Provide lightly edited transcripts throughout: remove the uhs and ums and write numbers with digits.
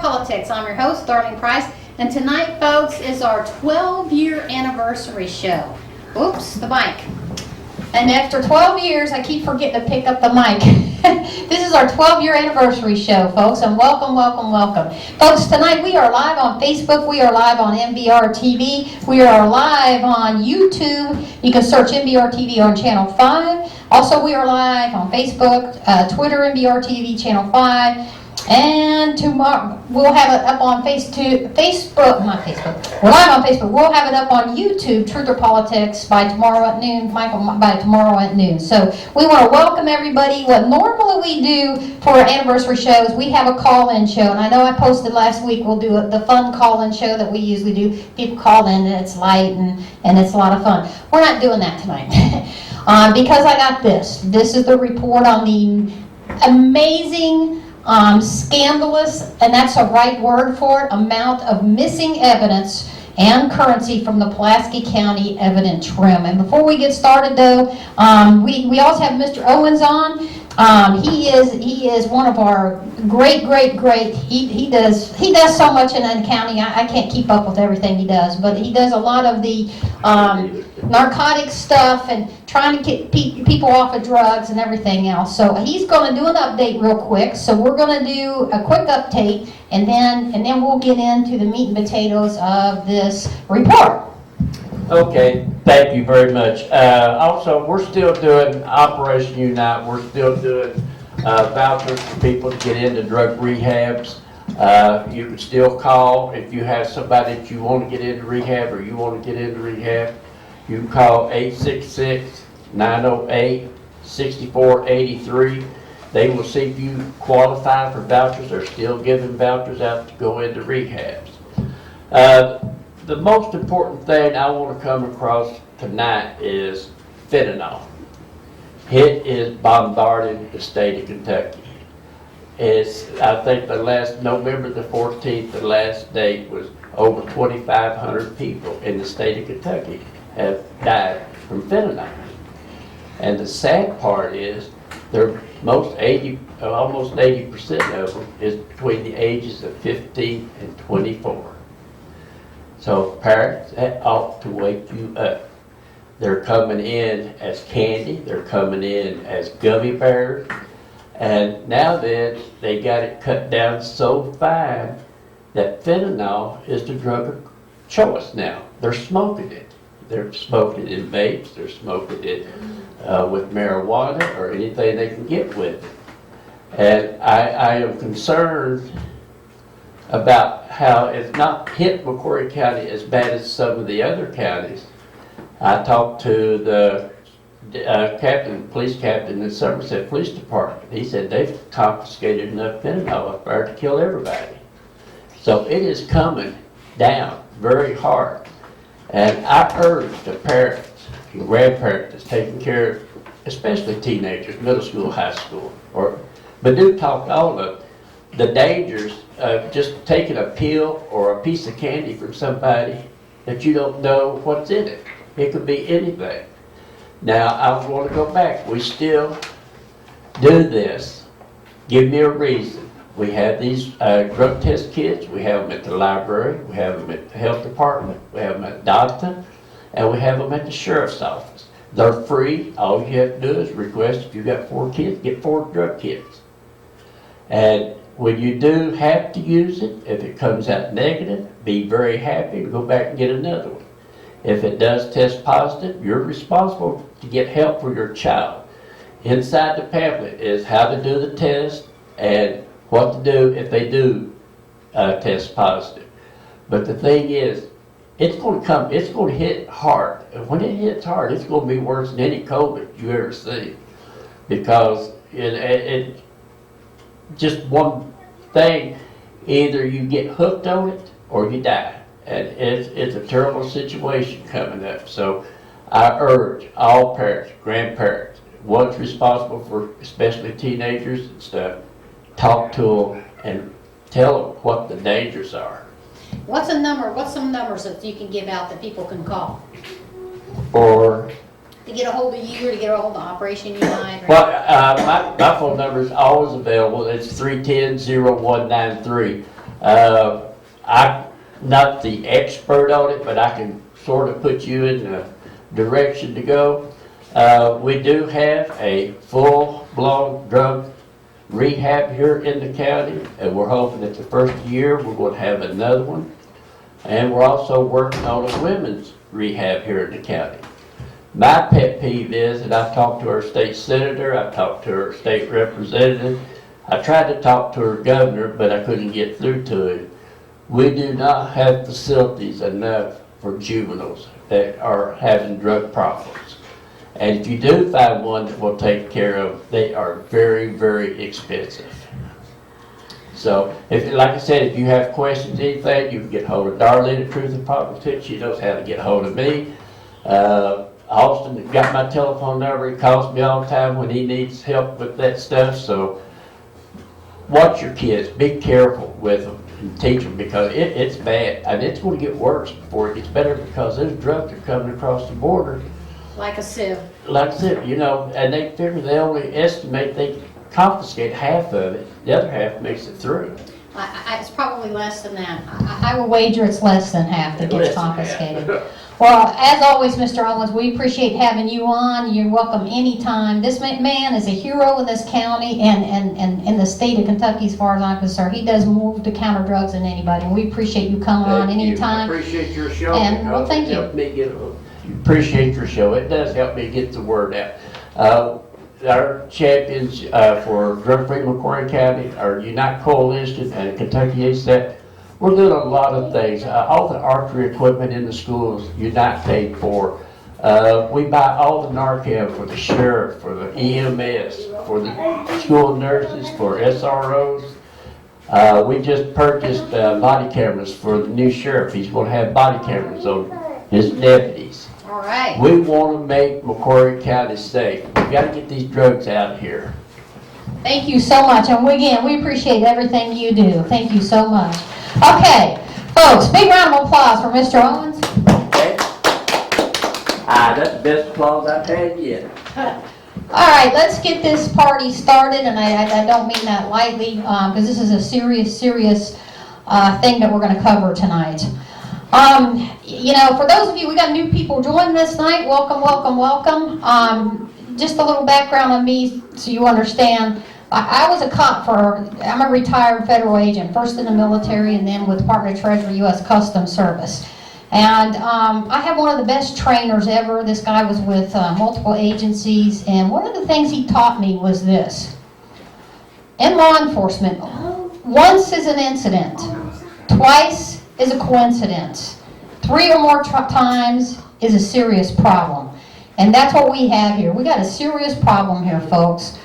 Politics. I'm your host, Darlene Price, and tonight, folks, is our 12-year anniversary show. Oops, the mic. And after 12 years, I keep forgetting to pick up the mic. This is our 12-year anniversary show, folks, and welcome, welcome, welcome. Folks, tonight we are live on Facebook, we are live on MBR TV, we are live on YouTube. You can search MBR TV on Channel 5. Also, we are live on Facebook, Twitter, MBR TV, Channel 5. And tomorrow, we'll have it up on Facebook, not Facebook, we're live on Facebook. We'll have it up on YouTube, Truth or Politics, by tomorrow at noon, Michael, by tomorrow at noon. So we want to welcome everybody. What normally we do for our anniversary shows, we have a call-in show. And I know I posted last week, we'll do the fun call-in show that we usually do. People call in and it's light and it's a lot of fun. We're not doing that tonight. Because I got this. This is the report on the amazing, scandalous, and that's a right word for it, amount of missing evidence and currency from the Pulaski County evidence room. And before we get started, though, we also have Mr. Owens on. He is one of our great. He does so much in the county. I can't keep up with everything he does, but he does a lot of the narcotic stuff and trying to get people off of drugs and everything else. So he's going to do an update real quick. So we're going to do a quick update, and then we'll get into the meat and potatoes of this report. Okay, thank you very much. Also, we're still doing Operation Unite. We're still doing vouchers for people to get into drug rehabs. You can still call if you have somebody that you want to get into rehab or you want to get into rehab. You can call 866-908-6483. They will see if you qualify for vouchers. They're still giving vouchers out to go into rehabs. The most important thing I want to come across tonight is fentanyl. It is bombarding the state of Kentucky. I think the last November the 14th, the last date, was over 2,500 people in the state of Kentucky have died from fentanyl. And the sad part is, almost 80% of them is between the ages of 15 and 24. So parents, that ought to wake you up. They're coming in as candy, they're coming in as gummy bears, and now that they got it cut down so fine that fentanyl is the drug of choice now. They're smoking it. They're smoking it in vapes, they're smoking it with marijuana or anything they can get with it. And I am concerned about how it's not hit McCory County as bad as some of the other counties. I talked to the police captain in the Somerset Police Department. He said they've confiscated enough fentanyl up there to kill everybody. So it is coming down very hard. And I urge the parents and grandparents that's taking care of, especially teenagers, middle school, high school, but do talk to all of them, the dangers of just taking a pill or a piece of candy from somebody that you don't know what's in it. It could be anything. Now, I want to go back. We still do this. Give me a reason. We have these drug test kits. We have them at the library. We have them at the health department. We have them at Doctor. And we have them at the sheriff's office. They're free. All you have to do is request, if you've got 4 kids, get 4 drug kits. And when you do have to use it, if it comes out negative, be very happy to go back and get another one. If it does test positive, you're responsible to get help for your child. Inside the pamphlet is how to do the test and what to do if they do test positive. But the thing is, it's going to hit hard. And when it hits hard, it's going to be worse than any COVID you ever see. Because it just one thing, either you get hooked on it or you die. And it's a terrible situation coming up. So I urge all parents, grandparents, ones responsible for especially teenagers and stuff, talk to them and tell them what the dangers are. What's some numbers that you can give out that people can call? Or to get a hold of you or to get a hold of Operation Unite? Well, my phone number is always available. It's 310-0193. I'm not the expert on it, but I can sort of put you in the direction to go. We do have a full-blown drug rehab here in the county, and we're hoping that the first year we're going to have another one. And we're also working on a women's rehab here in the county. My pet peeve is that I've talked to our state senator, I've talked to our state representative, I tried to talk to our governor, but I couldn't get through to him. We do not have facilities enough for juveniles that are having drug problems. And if you do find one that will take care of, they are very, very expensive. So, like I said, if you have questions, anything, you can get hold of Darlene at Truth in Politics. She knows how to get hold of me. Austin got my telephone number. He calls me all the time when he needs help with that stuff. So, watch your kids. Be careful with them and teach them, because it's bad. I mean, it's going to get worse before it gets better, because those drugs are coming across the border. Like a sieve. Like I said, and they figure they only estimate they confiscate half of it. The other half makes it through. It's probably less than that. I will wager it's less than half that gets confiscated. Well, as always, Mr. Owens, we appreciate having you on. You're welcome anytime. This man is a hero in this county and in the state of Kentucky, as far as I'm concerned. He does move to counter drugs than anybody, and we appreciate you coming on anytime. I appreciate your show. And well, thank you. Appreciate your show. It does help me get the word out. Our champions for drug-free McCoy County, our Unite Coalition and Kentucky ASAP, we're doing a lot of things. All the archery equipment in the schools, Unite paid for. We buy all the Narcan for the sheriff, for the EMS, for the school nurses, for SROs. We just purchased body cameras for the new sheriff. He's going to have body cameras on his deputies. All right. We want to make McCoy County safe. We've got to get these drugs out of here. Thank you so much. And again, we appreciate everything you do. Thank you so much. Okay, folks, big round of applause for Mr. Owens. Okay. That's the best applause I've had yet. All right, let's get this party started, and I don't mean that lightly, because this is a serious thing that we're going to cover tonight. For those of you, we got new people joining us tonight. Welcome, welcome, welcome. Just a little background on me so you understand. I was a cop I'm a retired federal agent, first in the military and then with Department of Treasury, U.S. Customs Service. And I have one of the best trainers ever. This guy was with multiple agencies, and one of the things he taught me was this. In law enforcement, once is an incident, twice is a coincidence, 3 or more times is a serious problem. And that's what we have here. We got a serious problem here, folks.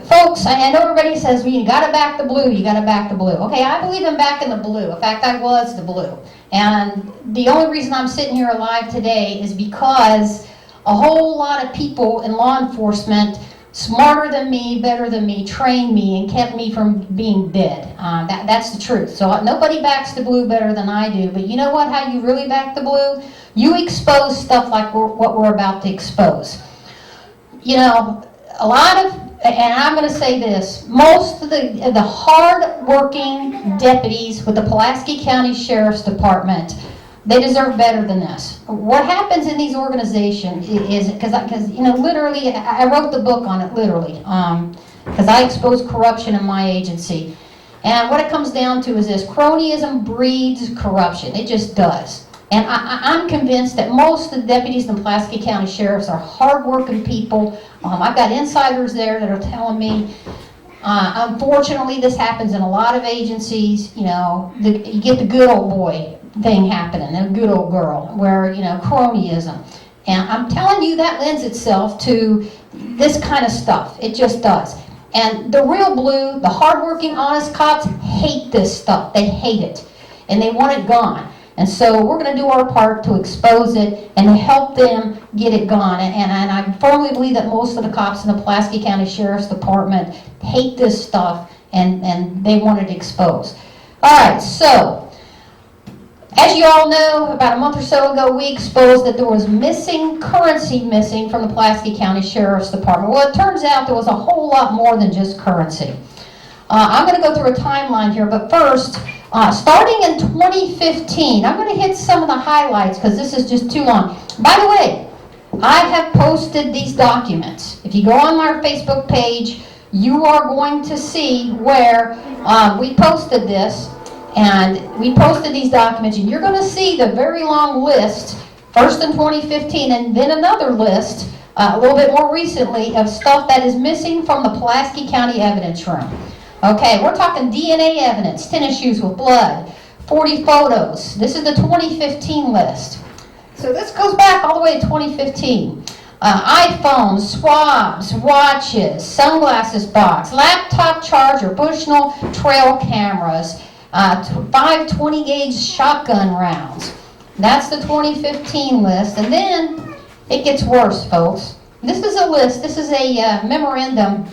Folks, I know everybody says, well, you gotta back the blue, you gotta back the blue. Okay, I believe in backing the blue. In fact, I was the blue. And the only reason I'm sitting here alive today is because a whole lot of people in law enforcement, smarter than me, better than me, trained me and kept me from being dead. That's the truth. So nobody backs the blue better than I do. But you know what? How you really back the blue? You expose stuff like what we're about to expose. A lot of, and I'm going to say this, most of the hard-working deputies with the Pulaski County Sheriff's Department, they deserve better than this. What happens in these organizations is, because literally, I wrote the book on it, literally, because I exposed corruption in my agency. And what it comes down to is this: cronyism breeds corruption. It just does. And I'm convinced that most of the deputies in the Pulaski County Sheriffs are hard-working people. I've got insiders there that are telling me, unfortunately, this happens in a lot of agencies. You get the good old boy thing happening, and a good old girl, where, cronyism. And I'm telling you, that lends itself to this kind of stuff. It just does. And the real blue, the hard-working, honest cops hate this stuff. They hate it. And they want it gone. And so we're going to do our part to expose it and to help them get it gone. And I firmly believe that most of the cops in the Pulaski County Sheriff's Department hate this stuff, and they want it exposed. All right, so as you all know, about a month or so ago, we exposed that there was currency missing from the Pulaski County Sheriff's Department. Well, it turns out there was a whole lot more than just currency. I'm going to go through a timeline here, but first, starting in 2015, I'm going to hit some of the highlights because this is just too long. By the way, I have posted these documents. If you go on our Facebook page, you are going to see where we posted this, and we posted these documents, and you're going to see the very long list, first in 2015, and then another list a little bit more recently of stuff that is missing from the Pulaski County evidence room. Okay, we're talking DNA evidence, tennis shoes with blood, 40 photos. This is the 2015 list. So this goes back all the way to 2015. iPhones, swabs, watches, sunglasses box, laptop charger, Bushnell trail cameras, 5 20-gauge shotgun rounds. That's the 2015 list. And then it gets worse, folks. This is a list. This is a memorandum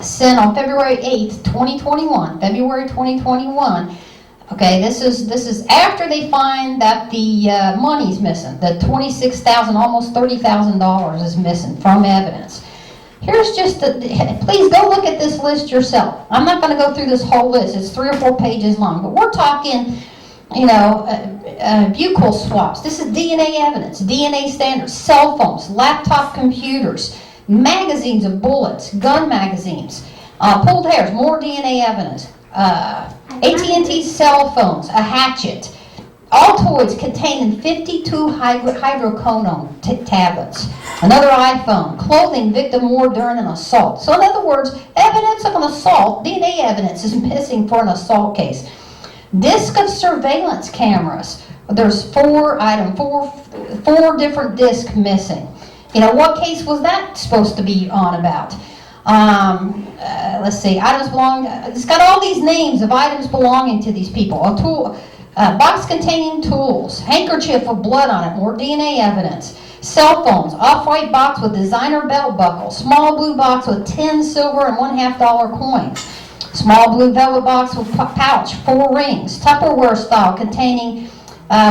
sent on February 8th, 2021. February 2021. Okay, this is after they find that the money's missing. The $26,000, almost $30,000 is missing from evidence. Here's just please go look at this list yourself. I'm not going to go through this whole list. It's 3 or 4 pages long, but we're talking, you know, buccal swabs. This is DNA evidence, DNA standards, cell phones, laptop computers, magazines of bullets, gun magazines, pulled hairs, more DNA evidence, AT&T cell phones, a hatchet, Altoids containing 52 hydrocodone tablets, another iPhone, clothing victim wore during an assault. So in other words, evidence of an assault, DNA evidence is missing for an assault case. Disc of surveillance cameras. There's 4 different discs missing. You know, what case was that supposed to be on about? Let's see, items belonging, it's got all these names of items belonging to these people. A tool, box containing tools, handkerchief with blood on it, more DNA evidence. Cell phones, off-white box with designer belt buckle, small blue box with 10 silver and $1.50 coins. Small blue velvet box with pouch, 4 rings, Tupperware style containing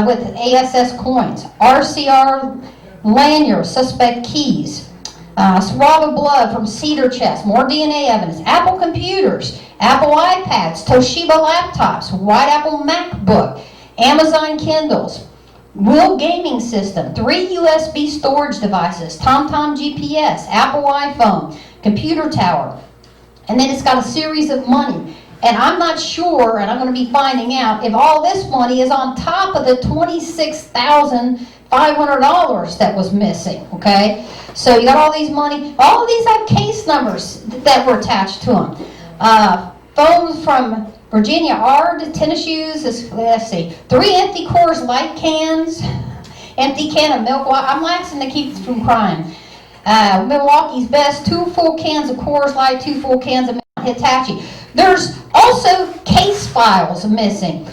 with ASS coins, RCR lanyard, suspect keys, swab of blood from cedar chest, more DNA evidence, Apple computers, Apple iPads, Toshiba laptops, White Apple MacBook, Amazon Kindles, Will gaming system, 3 USB storage devices, TomTom GPS, Apple iPhone, computer tower, and then it's got a series of money. And I'm not sure, and I'm going to be finding out, if all this money is on top of the $26,500 that was missing, okay? So you got all these money. All of these have case numbers that were attached to them. Phones from Virginia Ard, tennis shoes, let's see, 3 empty Coors Light cans, empty can of milk. I'm laxing to keep from crying. Milwaukee's Best, 2 full cans of Coors Light, 2 full cans of Hitachi. There's also case files missing.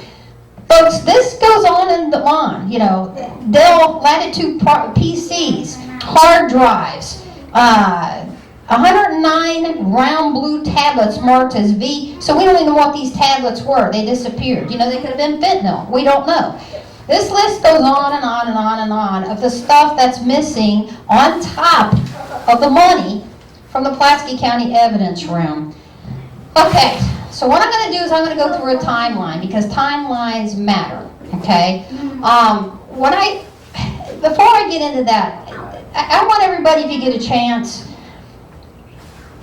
Folks, this goes on and on. You know, Dell Latitude PCs, hard drives, 109 round blue tablets marked as V. So we don't even know what these tablets were. They disappeared. You know, they could have been fentanyl. We don't know. This list goes on and on and on and on of the stuff that's missing on top of the money from the Pulaski County evidence room. Okay, so what I'm going to do is I'm going to go through a timeline because timelines matter, okay? Before I get into that, I want everybody, if you get a chance,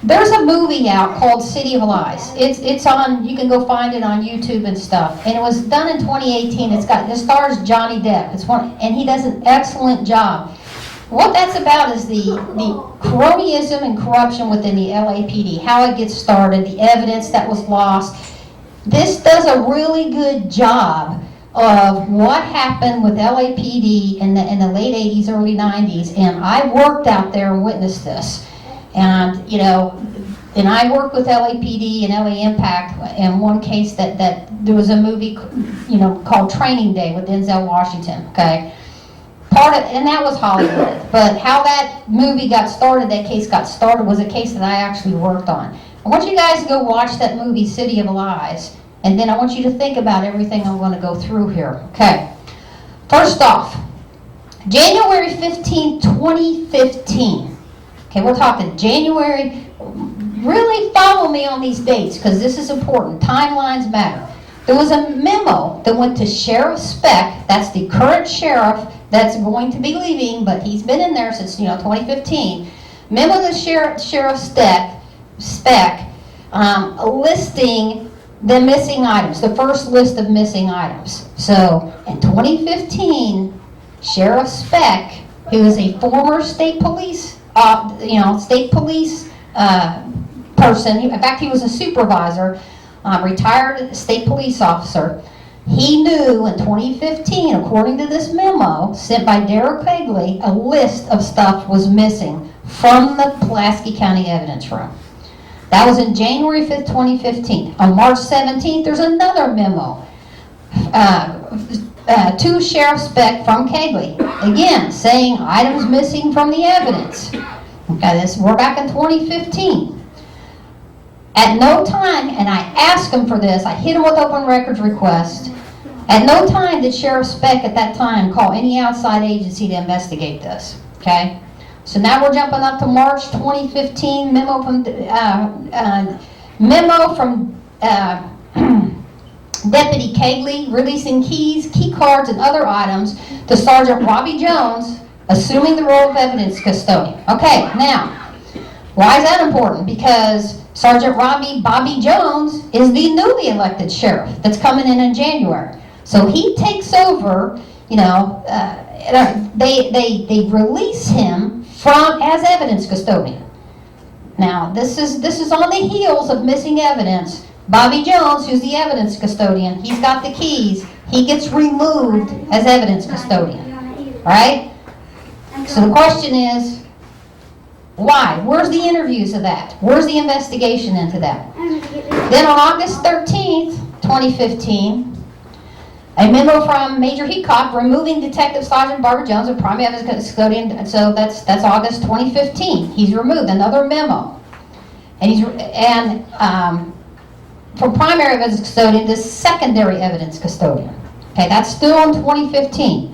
there's a movie out called City of Lies. It's on, you can go find it on YouTube and stuff. And it was done in 2018. It stars Johnny Depp. And he does an excellent job. What that's about is the cronyism and corruption within the LAPD, how it gets started, the evidence that was lost. This does a really good job of what happened with LAPD in the late 80s, early 90s, and I worked out there and witnessed this. And, you know, and I worked with LAPD and LA Impact in one case that there was a movie, you know, called Training Day with Denzel Washington, okay? And that was Hollywood. But how that movie got started, that case got started, was a case that I actually worked on. I want you guys to go watch that movie, City of Lies, and then I want you to think about everything I'm going to go through here. Okay. First off, January 15, 2015. Okay, we're talking January, really follow me on these dates because this is important. Timelines matter. There was a memo that went to Sheriff Speck, that's the current sheriff that's going to be leaving, but he's been in there since 2015. Memo to Sheriff Speck listing the missing items, the first list of missing items. So in 2015, Sheriff Speck, who is a former state police person, in fact he was a supervisor, retired state police officer, he knew in 2015, according to this memo sent by Darrell Quigley, a list of stuff was missing from the Pulaski County evidence room. That was in January 5th, 2015. On March 17th, there's another memo to Sheriff Speck from Quigley, again saying items missing from the evidence. Okay, we're back in 2015. At no time, and I asked him for this, I hit him with open records request. At no time did Sheriff Speck at that time call any outside agency to investigate this. Okay, so now we're jumping up to March 2015 memo from Deputy Quigley releasing keys, key cards, and other items to Sergeant Robbie Jones, assuming the role of evidence custodian. Okay, now, why is that important? Because Sergeant Bobby Jones is the newly elected sheriff that's coming in January. So he takes over, they release him as evidence custodian. Now, this is on the heels of missing evidence. Bobby Jones, who's the evidence custodian, he's got the keys. He gets removed as evidence custodian. All right? So the question is, why? Where's the interviews of that? Where's the investigation into that? Then on August 13th, 2015, a memo from Major Heacock removing Detective Sergeant Barbara Jones, a primary evidence custodian. So that's August 2015. He's removed another memo, and from primary evidence custodian to secondary evidence custodian. Okay, that's still in 2015.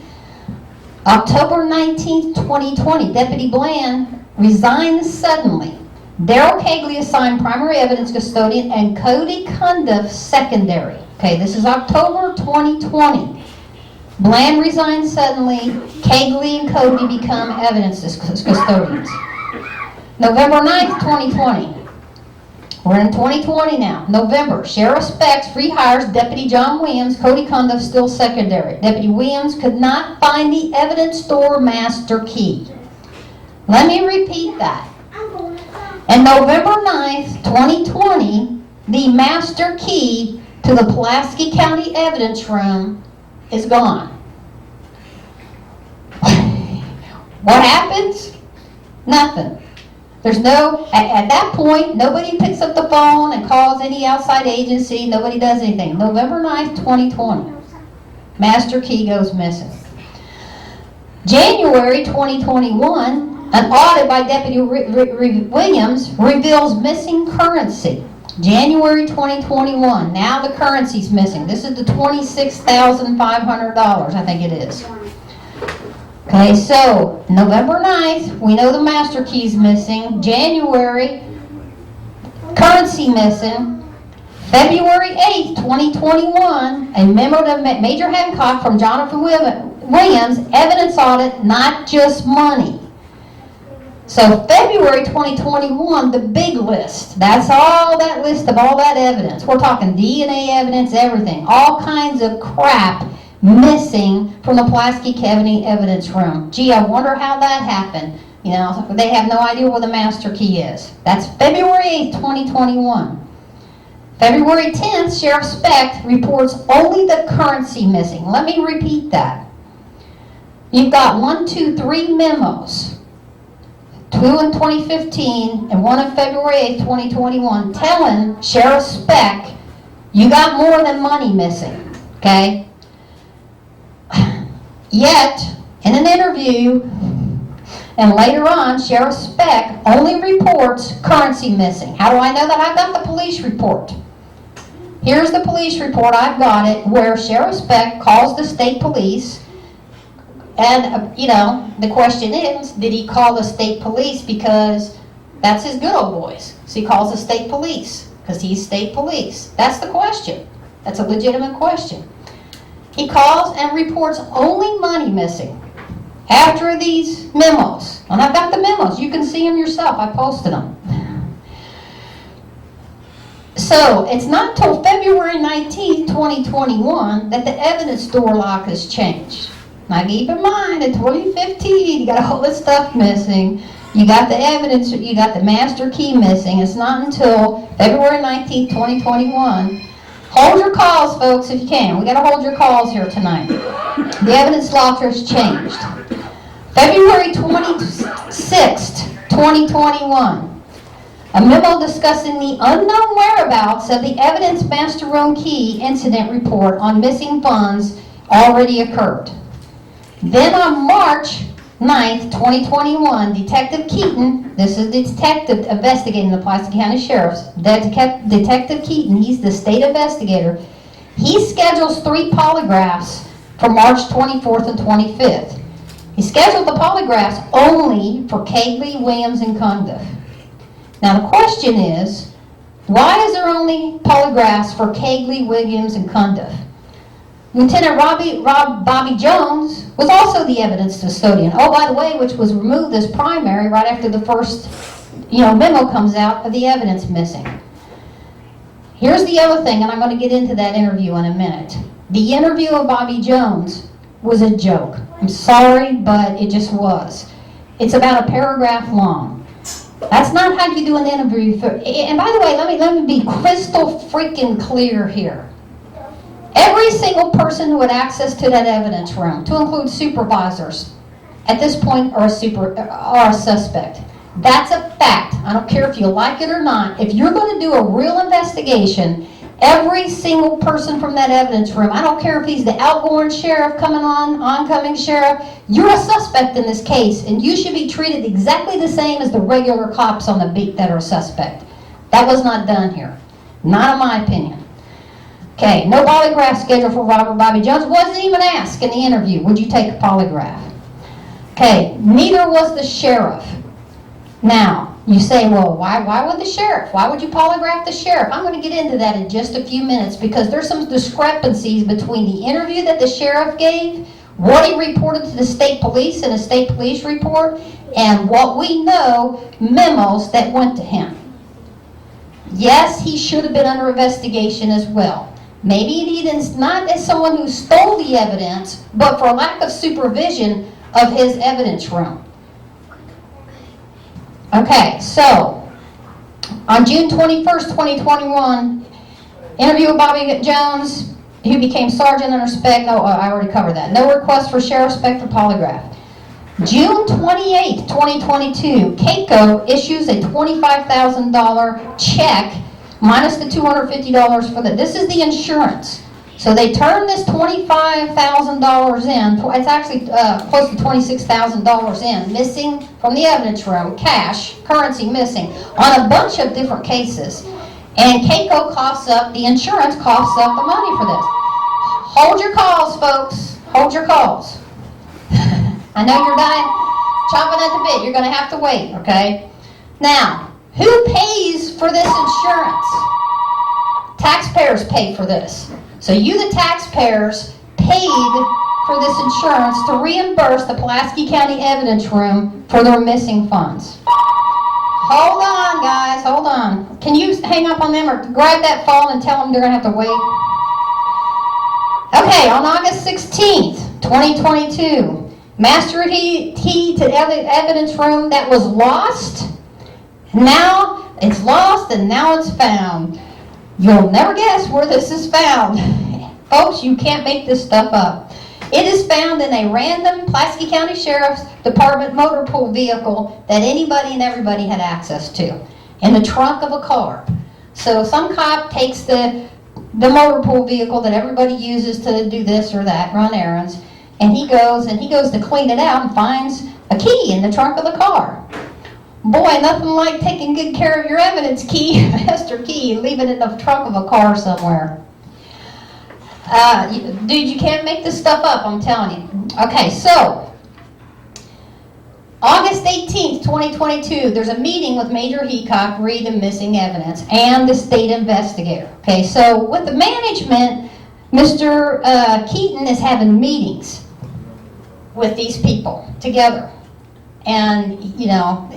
October 19th, 2020, Deputy Bland resigned suddenly. Darrell Quigley assigned primary evidence custodian and Cody Cundiff secondary. Okay, this is October 2020. Bland resigned suddenly. Quigley and Cody become evidence custodians. November 9th, 2020. We're in 2020 now. November, Sheriff Speck rehires Deputy John Williams, Cody Cundiff still secondary. Deputy Williams could not find the evidence store master key. Let me repeat that. And November 9th, 2020, the master key to the Pulaski County evidence room is gone. What happens? Nothing. There's at that point, nobody picks up the phone and calls any outside agency. Nobody does anything. November 9th, 2020, master key goes missing. January 2021, an audit by Deputy Williams reveals missing currency. January 2021, now the currency's missing. This is the $26,500, I think it is. Okay, so November 9th, we know the master key's missing. January, currency missing. February 8th, 2021, a memo to Major Hancock from Jonathan Williams, evidence audit, not just money. So February 2021, the big list. That's all that list of all that evidence. We're talking DNA evidence, everything. All kinds of crap missing from the Pulaski County evidence room. Gee, I wonder how that happened. They have no idea where the master key is. That's February 8th, 2021. February 10th, Sheriff Speck reports only the currency missing. Let me repeat that. You've got 3 memos. 2 in 2015 and 1 in February 8th, 2021, telling Sheriff Speck, you got more than money missing, okay? Yet, in an interview, and later on, Sheriff Speck only reports currency missing. How do I know that? I've got the police report. Here's the police report, I've got it, where Sheriff Speck calls the state police. And, the question is, did he call the state police because That's his good old boys. So he calls the state police because he's state police. That's the question. That's a legitimate question. He calls and reports only money missing after these memos. And I've got the memos. You can see them yourself. I posted them. So it's not till February 19th, 2021 that the evidence door lock is changed. Now keep in mind, in 2015, you got all this stuff missing. You got the evidence, you got the master key missing. It's not until February 19th, 2021. Hold your calls, folks, if you can. We got to hold your calls here tonight. The evidence locker has changed. February 26th, 2021. A memo discussing the unknown whereabouts of the evidence master room key incident report on missing funds already occurred. Then on March 9th, 2021, Detective Keaton, this is the detective investigating the Pulaski County Sheriff's, Detective Keaton, he's the state investigator, he schedules 3 polygraphs for March 24th and 25th. He scheduled the polygraphs only for Cagley, Williams, and Cundiff. Now the question is, why is there only polygraphs for Cagley, Williams, and Cundiff? Lieutenant Bobby Jones was also the evidence custodian. Oh, by the way, which was removed as primary right after the first, memo comes out of the evidence missing. Here's the other thing, and I'm going to get into that interview in a minute. The interview of Bobby Jones was a joke. I'm sorry, but it just was. It's about a paragraph long. That's not how you do an interview. And by the way, let me be crystal freaking clear here. Every single person who had access to that evidence room, to include supervisors, at this point are a suspect. That's a fact. I don't care if you like it or not. If you're going to do a real investigation, every single person from that evidence room, I don't care if he's the outgoing sheriff, oncoming sheriff, you're a suspect in this case, and you should be treated exactly the same as the regular cops on the beat that are a suspect. That was not done here. Not in my opinion. Okay, no polygraph scheduled for Robert Bobby Jones. Wasn't even asked in the interview, would you take a polygraph? Okay, neither was the sheriff. Now, you say, well, why would the sheriff? Why would you polygraph the sheriff? I'm going to get into that in just a few minutes because there's some discrepancies between the interview that the sheriff gave, what he reported to the state police in a state police report, and what we know, memos that went to him. Yes, he should have been under investigation as well. Maybe he didn't, not as someone who stole the evidence, but for lack of supervision of his evidence room. Okay, so on June 21st, 2021, interview with Bobby Jones, who became sergeant under spec. Oh, I already covered that. No request for sheriff spec for polygraph. June 28th, 2022, CACO issues a $25,000 check minus the $250 for this is the insurance. So they turn this $25,000 in, it's actually close to $26,000 in, missing from the evidence room, cash, currency missing, on a bunch of different cases. And CACO coughs up, the insurance coughs up the money for this. Hold your calls, folks. Hold your calls. I know you're dying, chomping at the bit. You're going to have to wait, okay? Now, who pays for this insurance? Taxpayers pay for this. So you, the taxpayers, paid for this insurance to reimburse the Pulaski County Evidence Room for their missing funds. Hold on, guys, hold on. Can you hang up on them or grab that phone and tell them they're going to have to wait? Okay, on August 16th, 2022, master key to the evidence room that was lost. Now it's lost and now it's found. You'll never guess where this is found. Folks, you can't make this stuff up. It is found in a random Pulaski County Sheriff's Department motor pool vehicle that anybody and everybody had access to, in the trunk of a car. So some cop takes the motor pool vehicle that everybody uses to do this or that, run errands, and he goes to clean it out and finds a key in the trunk of the car. Boy, nothing like taking good care of your evidence key, master key, and leaving it in the trunk of a car somewhere. Dude, you can't make this stuff up, I'm telling you. Okay, so August 18th, 2022, there's a meeting with Major Heacock, Reed, and Missing Evidence, and the state investigator. Okay, so with the management, Mr. Keaton is having meetings with these people together. And, you know,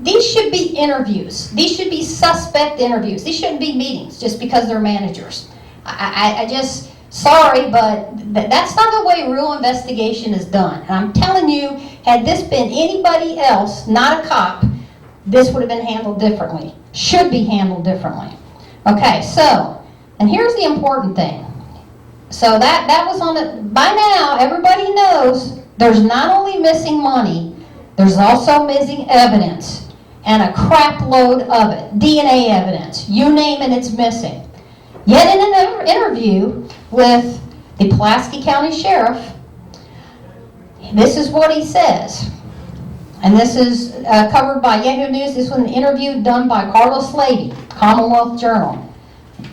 these should be interviews. These should be suspect interviews. These shouldn't be meetings just because they're managers. I just, sorry, but that's not the way real investigation is done. And I'm telling you, had this been anybody else, not a cop, this would have been handled differently. Should be handled differently. Okay, so, and here's the important thing. So that was on the, by now, everybody knows there's not only missing money, there's also missing evidence, and a crap load of it. DNA evidence, you name it, it's missing. Yet in an interview with the Pulaski County Sheriff, this is what he says. And this is covered by Yahoo News. This was an interview done by Carlos Lady, Commonwealth Journal.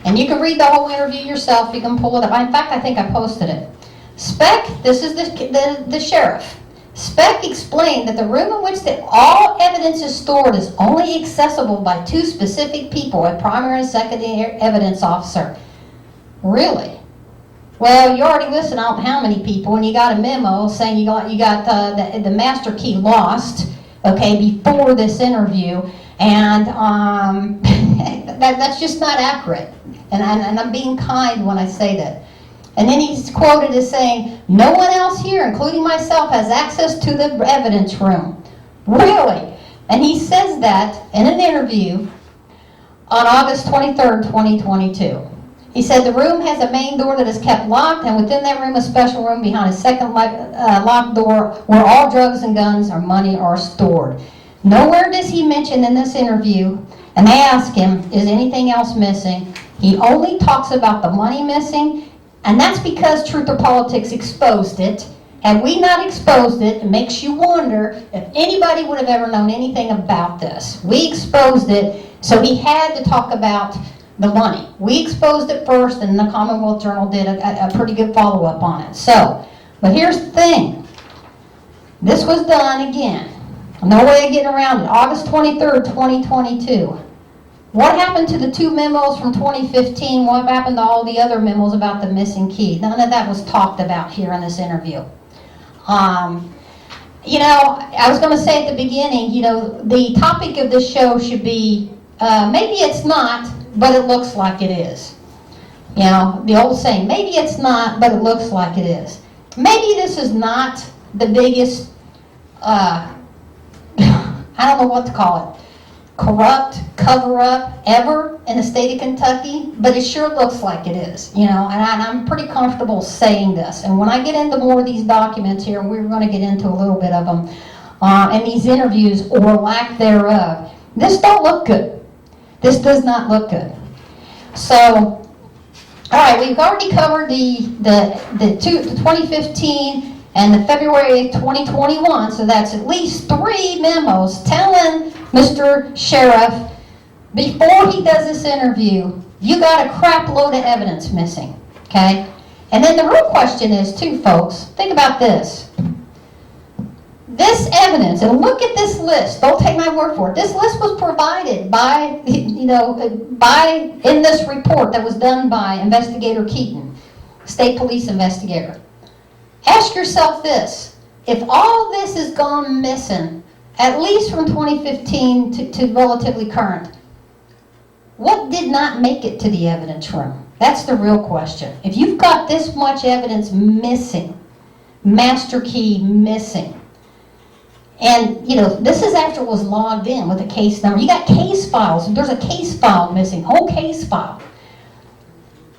And you can read the whole interview yourself. You can pull it up. In fact, I think I posted it. Speck, this is the sheriff. Speck explained that the room in which all evidence is stored is only accessible by two specific people, a primary and secondary evidence officer. Really? Well, you already listed out how many people, and you got a memo saying you got the master key lost, okay, before this interview, and that's just not accurate. And I'm being kind when I say that. And then he's quoted as saying, no one else here, including myself, has access to the evidence room. Really? And he says that in an interview on August 23rd, 2022. He said the room has a main door that is kept locked, and within that room a special room behind a second locked door where all drugs and guns or money are stored. Nowhere does he mention in this interview, and they ask him, is anything else missing? He only talks about the money missing. And that's because Truth or Politics exposed it. Had we not exposed it, it makes you wonder if anybody would have ever known anything about this. We exposed it, so he had to talk about the money. We exposed it first, and the Commonwealth Journal did a pretty good follow-up on it. So, but here's the thing. This was done again. No way of getting around it. August 23rd, 2022. What happened to the two memos from 2015? What happened to all the other memos about the missing key? None of that was talked about here in this interview. You know, I was going to say at the beginning, you know, the topic of this show should be, maybe it's not, but it looks like it is. You know, the old saying, maybe it's not, but it looks like it is. Maybe this is not the biggest, I don't know what to call it, corrupt cover-up ever in the state of Kentucky, but it sure looks like it is, you know, and I'm pretty comfortable saying this. And when I get into more of these documents here, we're going to get into a little bit of them, and these interviews or lack thereof, this don't look good. This does not look good. So, all right, we've already covered the 2015 and the February 2021, so that's at least 3 memos telling Mr. Sheriff, before he does this interview, you got a crap load of evidence missing, okay? And then the real question is, too, folks, think about this. This evidence, and look at this list, don't take my word for it, this list was provided by, you know, in this report that was done by Investigator Keaton, State Police Investigator. Ask yourself this, if all this has gone missing, at least from 2015 to relatively current, what did not make it to the evidence room? That's the real question. If you've got this much evidence missing, master key missing, and you know, this is after it was logged in with a case number. You got case files, there's a case file missing, whole case file.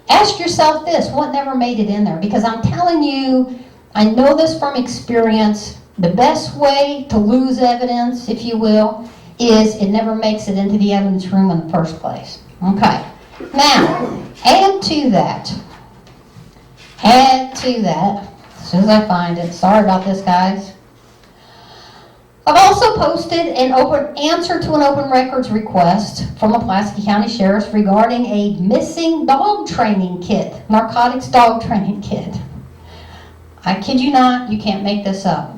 Ask yourself this, what never made it in there? Because I'm telling you, I know this from experience, the best way to lose evidence, if you will, is it never makes it into the evidence room in the first place. Okay. Now, add to that, as soon as I find it, sorry about this, guys. I've also posted an answer to an open records request from the Pulaski County Sheriff's regarding a missing dog training kit, narcotics dog training kit. I kid you not, you can't make this up.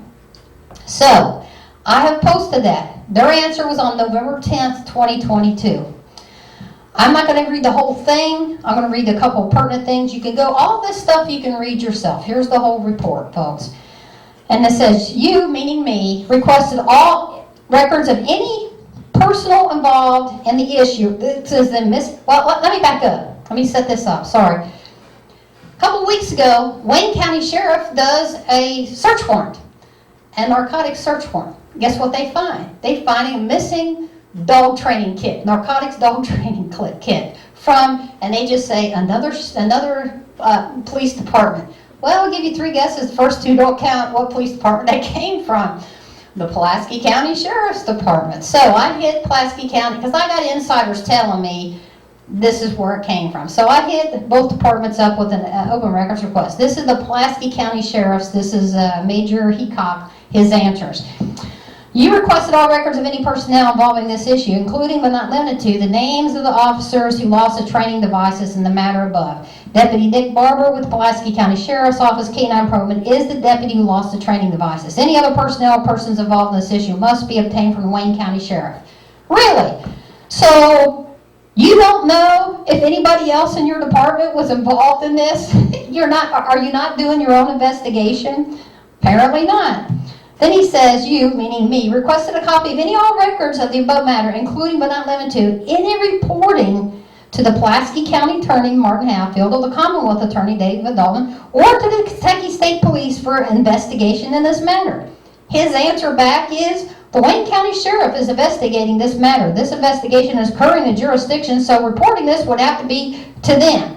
So, I have posted that. Their answer was on November 10th, 2022. I'm not going to read the whole thing. I'm going to read a couple pertinent things. You can go, all this stuff you can read yourself. Here's the whole report, folks. And it says, you, meaning me, requested all records of any personal involved in the issue. It says let me back up. Let me set this up. Sorry. A couple weeks ago, Wayne County Sheriff does a search warrant, a narcotics search warrant. Guess what they find? They find a missing dog training kit, narcotics dog training kit from, and they just say another police department. Well, I'll give you 3 guesses. The first 2 don't count what police department they came from. The Pulaski County Sheriff's Department. So I hit Pulaski County because I got insiders telling me this is where it came from. So I hit both departments up with an open records request. This is the Pulaski County Sheriff's. This is Major Heacock, his answers. You requested all records of any personnel involving this issue, including but not limited to the names of the officers who lost the training devices in the matter above. Deputy Nick Barber with the Pulaski County Sheriff's Office K-9 Program is the deputy who lost the training devices. Any other personnel or persons involved in this issue must be obtained from the Wayne County Sheriff. Really? So you don't know if anybody else in your department was involved in this? Are you not doing your own investigation? Apparently not. Then he says, you, meaning me, requested a copy of any all records of the above matter, including but not limited to any reporting to the Pulaski County Attorney Martin Hatfield or the Commonwealth Attorney David Dolman or to the Kentucky State Police for investigation in this matter. His answer back is, the Wayne County Sheriff is investigating this matter. This investigation is occurring in jurisdiction, so reporting this would have to be to them.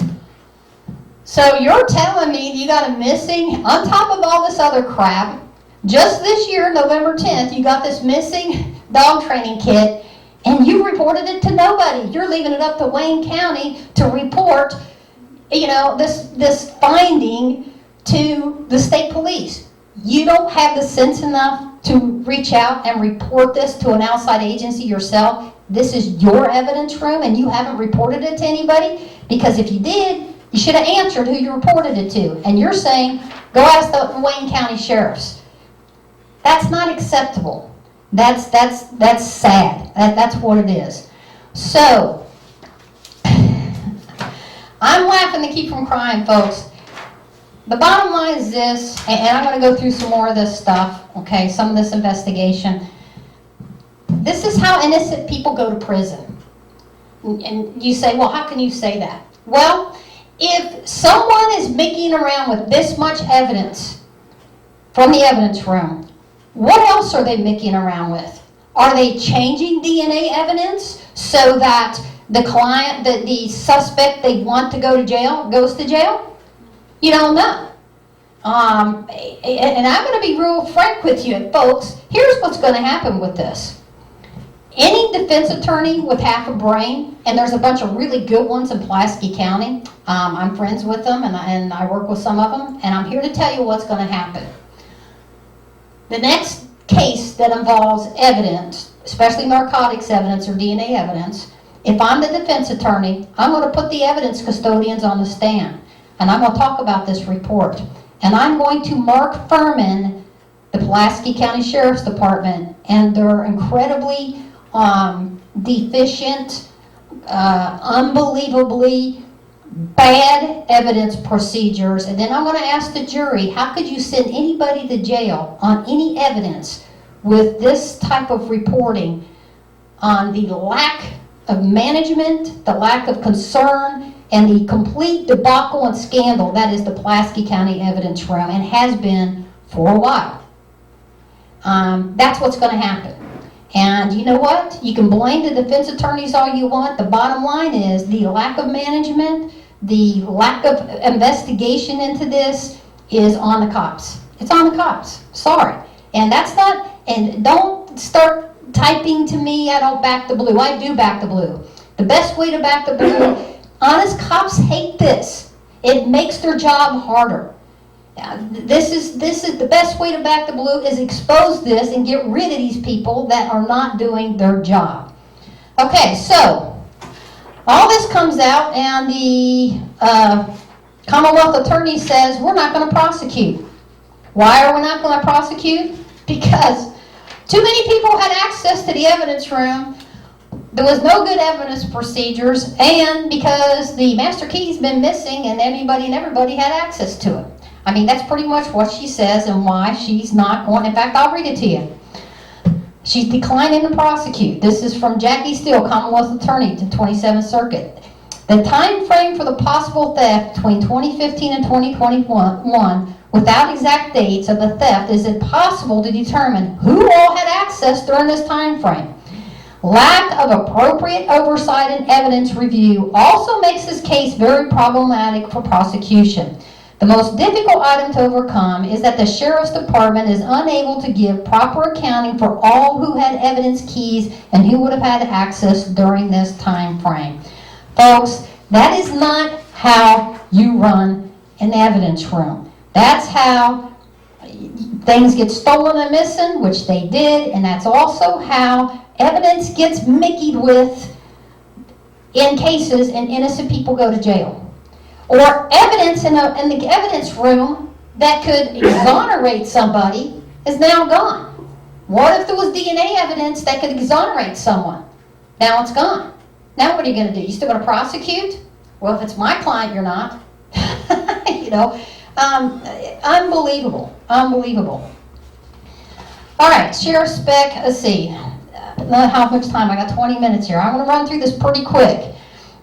So you're telling me you got a missing, on top of all this other crap, just this year, November 10th, you got this missing dog training kit, and you reported it to nobody. You're leaving it up to Wayne County to report, this finding to the state police. You don't have the sense enough to reach out and report this to an outside agency yourself. This is your evidence room, and you haven't reported it to anybody? Because if you did, you should have answered who you reported it to. And you're saying, go ask the Wayne County Sheriffs. That's not acceptable. That's sad. That's what it is. So, I'm laughing to keep from crying, folks. The bottom line is this, and I'm going to go through some more of this stuff, okay, some of this investigation. This is how innocent people go to prison. And you say, well, how can you say that? Well, if someone is making around with this much evidence from the evidence room, what else are they micking around with? Are they changing DNA evidence so that the suspect they want to go to jail goes to jail? You don't know. And I'm going to be real frank with you, folks. Here's what's going to happen with this. Any defense attorney with half a brain, and there's a bunch of really good ones in Pulaski County. I'm friends with them, and I work with some of them, and I'm here to tell you what's going to happen. The next case that involves evidence, especially narcotics evidence or DNA evidence, if I'm the defense attorney, I'm going to put the evidence custodians on the stand. And I'm going to talk about this report. And I'm going to Mark Furman, the Pulaski County Sheriff's Department, and their incredibly deficient, unbelievably bad evidence procedures. And then I'm going to ask the jury, how could you send anybody to jail on any evidence with this type of reporting on the lack of management, the lack of concern, and the complete debacle and scandal that is the Pulaski County evidence room and has been for a while. That's what's going to happen. And you know what? You can blame the defense attorneys all you want. The bottom line is the lack of management, the lack of investigation into this is on the cops. It's on the cops. Sorry. And that's not, and don't start typing to me, I don't back the blue. I do back the blue. The best way to back the blue, honest cops hate this. It makes their job harder. This is the best way to back the blue is expose this and get rid of these people that are not doing their job. Okay, so all this comes out and the Commonwealth Attorney says we're not going to prosecute. Why are we not going to prosecute? Because Too many people had access to the evidence room. There was no good evidence procedures, and because the master key's been missing and anybody and everybody had access to it. I mean, that's pretty much what she says and why she's not going. In fact, I'll read it to you. She's declining to prosecute. This is from Jackie Steele, Commonwealth Attorney to 27th Circuit. The time frame for the possible theft between 2015 and 2021, without exact dates of the theft, is it possible to determine who all had access during this time frame. Lack of appropriate oversight and evidence review also makes this case very problematic for prosecution. The most difficult item to overcome is that the Sheriff's Department is unable to give proper accounting for all who had evidence keys and who would have had access during this time frame. Folks, that is not how you run an evidence room. That's how things get stolen and missing, which they did, and that's also how evidence gets mickeyed with in cases and innocent people go to jail. Or evidence in the evidence room that could exonerate somebody is now gone. What if there was DNA evidence that could exonerate someone? Now it's gone. Now what are you going to do? You still going to prosecute? Well, if it's my client, you're not. You know, unbelievable, unbelievable. All right, Sheriff Spec, let's see. How much time? I got 20 minutes here. I'm going to run through this pretty quick.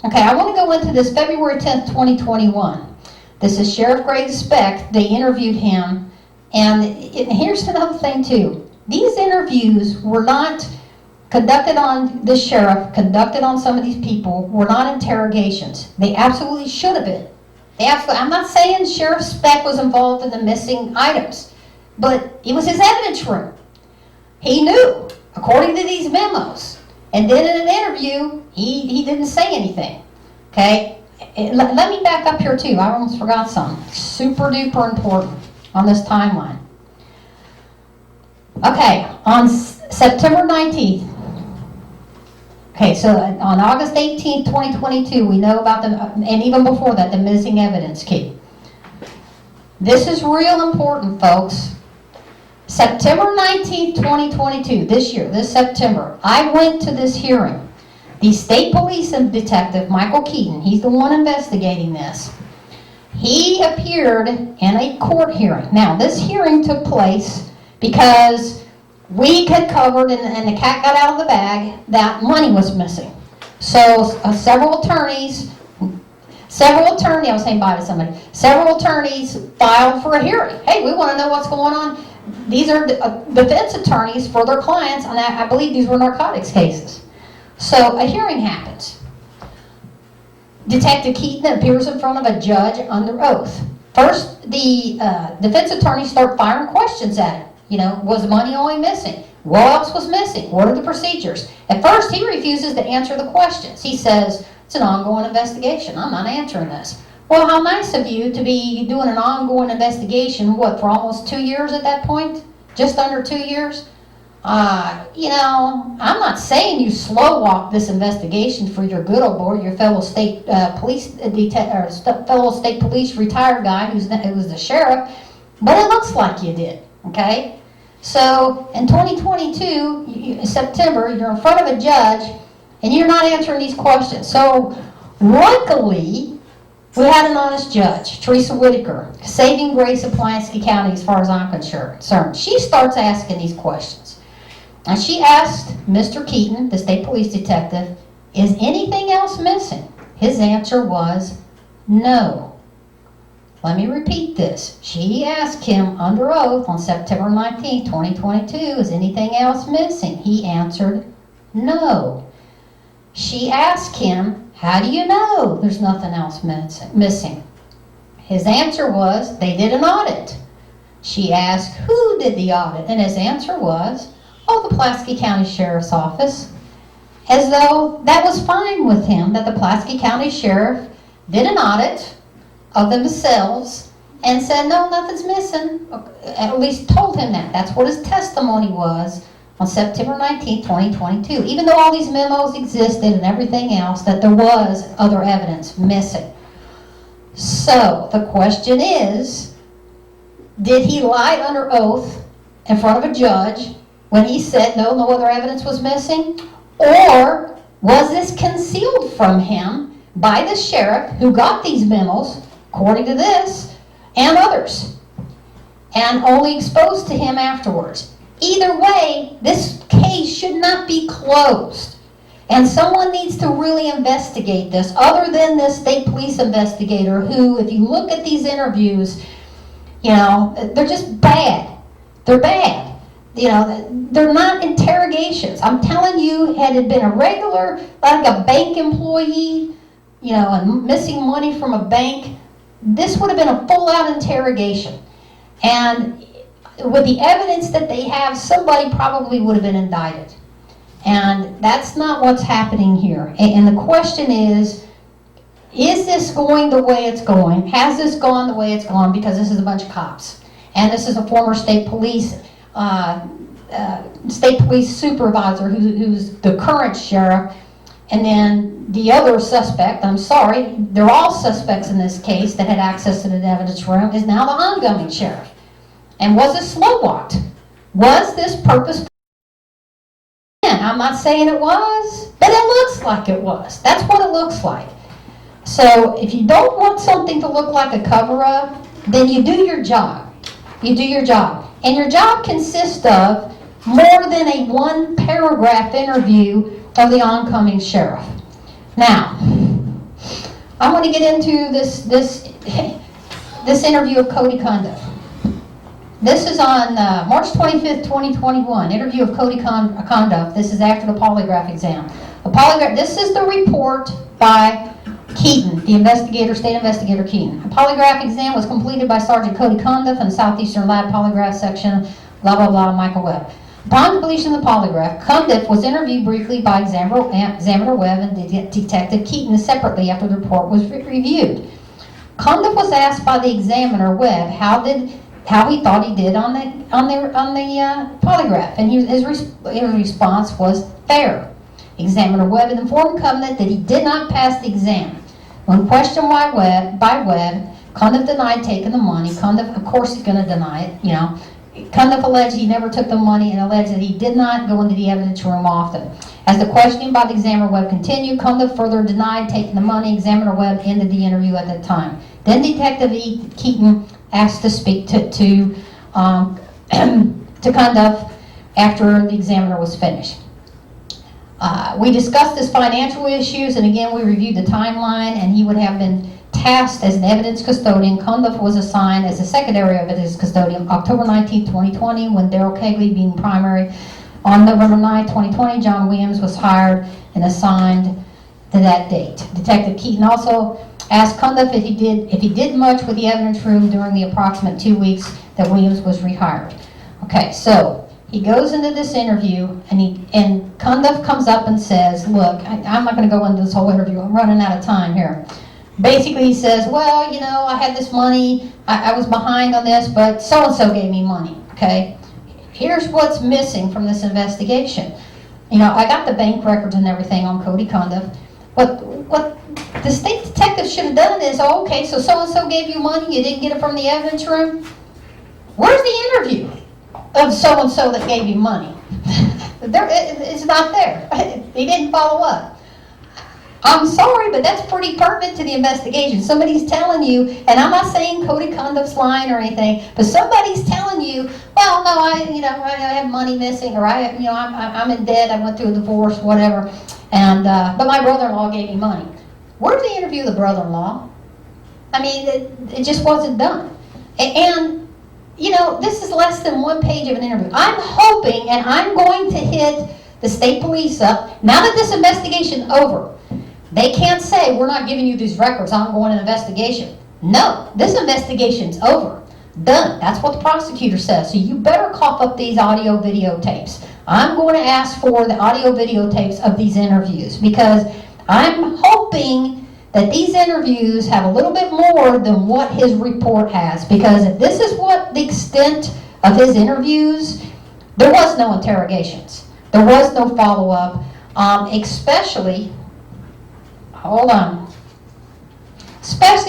Okay, I want to go into this February 10th, 2021. This is Sheriff Greg Speck. They interviewed him. And here's another thing, too. These interviews were not conducted on the sheriff, conducted on some of these people, were not interrogations. They absolutely should have been. I'm not saying Sheriff Speck was involved in the missing items, but it was his evidence room. He knew, according to these memos. And then in an interview, he didn't say anything. Okay? Let me back up here too. I almost forgot something. Super duper important on this timeline. Okay, on September 19th. Okay, so on August 18th, 2022, we know about and even before that, the missing evidence key. This is real important, folks. September 19th, 2022, this year, this September, I went to this hearing. The state police detective, Michael Keaton, he's the one investigating this. He appeared in a court hearing. Now, this hearing took place because we had covered, and the cat got out of the bag, that money was missing. So several attorneys, I was saying bye to somebody, several attorneys filed for a hearing. Hey, we want to know what's going on. These are defense attorneys for their clients, and I believe these were narcotics cases. So a hearing happens. Detective Keaton appears in front of a judge under oath. First, the defense attorneys start firing questions at him. You know, was money only missing? What else was missing? What are the procedures? At first, he refuses to answer the questions. He says, it's an ongoing investigation. I'm not answering this. Well, how nice of you to be doing an ongoing investigation, what, for almost 2 years at that point? Just under 2 years? You know, I'm not saying you slow walk this investigation for your good old boy, your fellow state police retired guy who was the sheriff, but it looks like you did, okay? So in 2022, September, you're in front of a judge and you're not answering these questions. So luckily, we had an honest judge, Teresa Whitaker, saving grace of Pulaski County as far as I'm concerned. She starts asking these questions. And she asked Mr. Keaton, the state police detective, is anything else missing? His answer was no. Let me repeat this. She asked him under oath on September 19, 2022, is anything else missing? He answered no. She asked him, how do you know there's nothing else missing? His answer was, they did an audit. She asked, who did the audit? And his answer was, the Pulaski County Sheriff's Office. As though that was fine with him, that the Pulaski County Sheriff did an audit of themselves and said, no, nothing's missing. At least told him that. That's what his testimony was on September 19, 2022. Even though all these memos existed and everything else, that there was other evidence missing. So the question is, did he lie under oath in front of a judge when he said no other evidence was missing? Or was this concealed from him by the sheriff who got these memos, according to this, and others, and only exposed to him afterwards? Either way, this case should not be closed. And someone needs to really investigate this, other than this state police investigator who, if you look at these interviews, you know, they're just bad. They're bad. You know, they're not interrogations. I'm telling you, had it been a regular, like a bank employee, you know, and missing money from a bank, this would have been a full-out interrogation. And with the evidence that they have, somebody probably would have been indicted. And that's not what's happening here. And the question is this going the way it's going? Has this gone the way it's gone? Because this is a bunch of cops. And this is a former state police supervisor who's the current sheriff. And then the other suspect, I'm sorry, they're all suspects in this case that had access to the evidence room, is now the ongoing sheriff. And was it slow walked? Was this purposeful? I'm not saying it was, but it looks like it was. That's what it looks like. So if you don't want something to look like a cover-up, then you do your job. You do your job. And your job consists of more than a one-paragraph interview of the oncoming sheriff. Now, I want to get into this interview of Cody Cundiff. This is on March 25th, 2021, interview of Cody Cundiff. This is after the polygraph exam. This is the report by Keaton, the investigator, state investigator Keaton. A polygraph exam was completed by Sergeant Cody Cundiff in the Southeastern Lab Polygraph Section, blah, blah, blah, Michael Webb. Upon completion of the polygraph, Cundiff was interviewed briefly by Examiner Webb and Detective Keaton separately after the report was reviewed. Cundiff was asked by the examiner Webb how he thought he did on the polygraph, and his response was fair. Examiner Webb informed Cundiff that he did not pass the exam. When questioned by Webb, Cundiff denied taking the money. Cundiff, of course, he's going to deny it. You know, Cundiff alleged he never took the money and alleged that he did not go into the evidence room often. As the questioning by the examiner Webb continued, Cundiff further denied taking the money. Examiner Webb ended the interview at that time. Then Detective Keaton asked to speak to Cundiff after the examiner was finished. We discussed his financial issues, and again we reviewed the timeline, and he would have been tasked as an evidence custodian. Cundiff was assigned as a secondary evidence custodian October 19, 2020, when Daryl Kegley being primary. On November 9, 2020, John Williams was hired and assigned to that date. Detective Keaton also asked Cundiff if he did much with the evidence room during the approximate 2 weeks that Williams was rehired. Okay, so he goes into this interview, and Cundiff comes up and says, look, I'm not going to go into this whole interview. I'm running out of time here. Basically, he says, well, you know, I had this money. I was behind on this, but so-and-so gave me money, okay? Here's what's missing from this investigation. You know, I got the bank records and everything on Cody Cundiff. What the state detective should have done is, oh, okay, so so-and-so gave you money, you didn't get it from the evidence room? Where's the interview of so-and-so that gave you money? It's not there. He didn't follow up. I'm sorry, but that's pretty pertinent to the investigation. Somebody's telling you, and I'm not saying Cody Cundiff's lying or anything, but somebody's telling you, well, no, I have money missing, or I'm in debt, I went through a divorce, whatever, and but my brother-in-law gave me money. Where's the interview of the brother-in-law? I mean, it just wasn't done. And you know, this is less than 1 page of an interview. I'm hoping, and I'm going to hit the state police up, now that this investigation's over. They can't say, we're not giving you these records, ongoing investigation. No, this investigation's over. Done. That's what the prosecutor says. So you better cough up these audio videotapes. I'm going to ask for the audio videotapes of these interviews, because I'm hoping that these interviews have a little bit more than what his report has. Because if this is what the extent of his interviews, there was no interrogations. There was no follow-up, especially